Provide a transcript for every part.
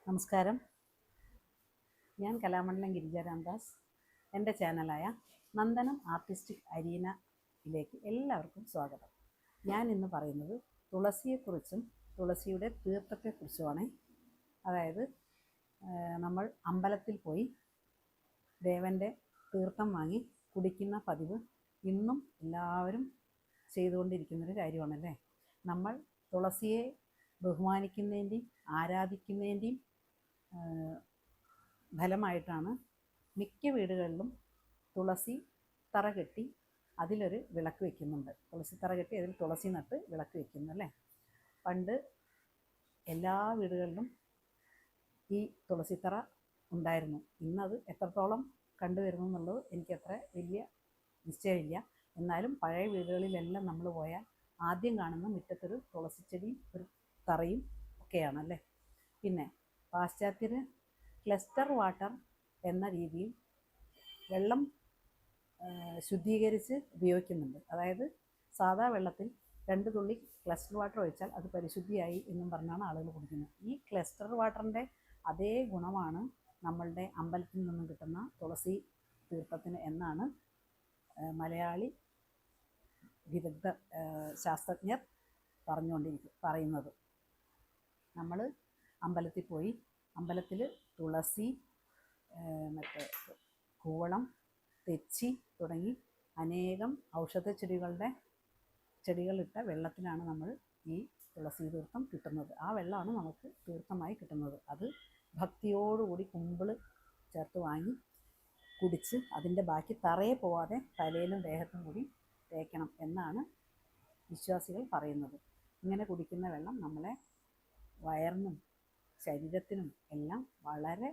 നമസ്കാരം. ഞാൻ കലാമണ്ഡലം ഗിരിജ രാംദാസ്. എൻ്റെ ചാനലായ നന്ദനം ആർട്ടിസ്റ്റിക് അരീനയിലേക്ക് എല്ലാവർക്കും സ്വാഗതം. ഞാൻ ഇന്ന് പറയുന്നത് തുളസിയെക്കുറിച്ചും തുളസിയുടെ തീർത്ഥത്തെക്കുറിച്ചുമാണ്. അതായത് നമ്മൾ അമ്പലത്തിൽ പോയി ദേവൻ്റെ തീർത്ഥം വാങ്ങി കുടിക്കുന്ന പതിവ് ഇന്നും എല്ലാവരും ചെയ്തുകൊണ്ടിരിക്കുന്നൊരു കാര്യമാണല്ലേ. നമ്മൾ തുളസിയെ ബഹുമാനിക്കുന്നതിൻ്റെയും ആരാധിക്കുന്നതിൻ്റെയും ഫലമായിട്ടാണ് മിക്ക വീടുകളിലും തുളസി തറ കെട്ടി അതിലൊരു വിളക്ക് വയ്ക്കുന്നുണ്ട്. തുളസി തറ കെട്ടി അതിൽ തുളസി നട്ട് വിളക്ക് വയ്ക്കുന്നു അല്ലേ. പണ്ട് എല്ലാ വീടുകളിലും ഈ തുളസിത്തറ ഉണ്ടായിരുന്നു. ഇന്നത് എത്രത്തോളം കണ്ടുവരുന്നു എന്നുള്ളത് എനിക്കത്ര വലിയ നിശ്ചയമില്ല. എന്നാലും പഴയ വീടുകളിലെല്ലാം നമ്മൾ പോയാൽ ആദ്യം കാണുന്ന മുറ്റത്തൊരു തുളസിച്ചെടിയും ഒരു തറയും ഒക്കെയാണല്ലേ. പിന്നെ പാശ്ചാത്യർ ക്ലസ്റ്റർ വാട്ടർ എന്ന രീതിയിൽ വെള്ളം ശുദ്ധീകരിച്ച് ഉപയോഗിക്കുന്നുണ്ട്. അതായത് സാധാ വെള്ളത്തിൽ 2 തുള്ളി ക്ലസ്റ്റർ വാട്ടർ ഒഴിച്ചാൽ അത് പരിശുദ്ധിയായി എന്നും പറഞ്ഞാണ് ആളുകൾ കുടിക്കുന്നത്. ഈ ക്ലസ്റ്റർ വാട്ടറിൻ്റെ അതേ ഗുണമാണ് നമ്മളുടെ അമ്പലത്തിൽ നിന്നും കിട്ടുന്ന തുളസി തീർത്ഥത്തിന് എന്നാണ് മലയാളി വിദഗ്ധ ശാസ്ത്രജ്ഞർ പറയുന്നത്. നമ്മൾ അമ്പലത്തിൽ പോയി അമ്പലത്തിൽ തുളസി, കൂവളം, തെച്ചി തുടങ്ങി അനേകം ഔഷധ ചെടികളിട്ട വെള്ളത്തിലാണ് നമ്മൾ ഈ തുളസി തീർത്ഥം കിട്ടുന്നത്. ആ വെള്ളമാണ് നമുക്ക് തീർത്ഥമായി കിട്ടുന്നത്. അത് ഭക്തിയോടുകൂടി കുമ്പിൾ ചേർത്ത് വാങ്ങി കുടിച്ച് അതിൻ്റെ ബാക്കി തറയെ പോവാതെ തലയിലും ദേഹത്തും കൂടി തേക്കണം എന്നാണ് വിശ്വാസികൾ പറയുന്നത്. ഇങ്ങനെ കുടിക്കുന്ന വെള്ളം നമ്മളെ വയറിനും ശരീരത്തിനും എല്ലാം വളരെ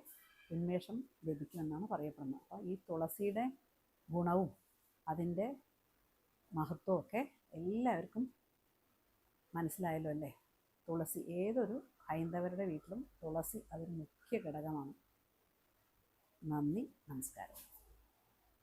ഉന്മേഷം ലഭിക്കുമെന്നാണ് പറയപ്പെടുന്നത്. അപ്പോൾ ഈ തുളസിയുടെ ഗുണവും അതിൻ്റെ മഹത്വമൊക്കെ എല്ലാവർക്കും മനസ്സിലായല്ലോ അല്ലേ. തുളസി ഏതൊരു ഹൈന്ദവരുടെ വീട്ടിലും തുളസി അതൊരു മുഖ്യ ഘടകമാണ്. നന്ദി, നമസ്കാരം.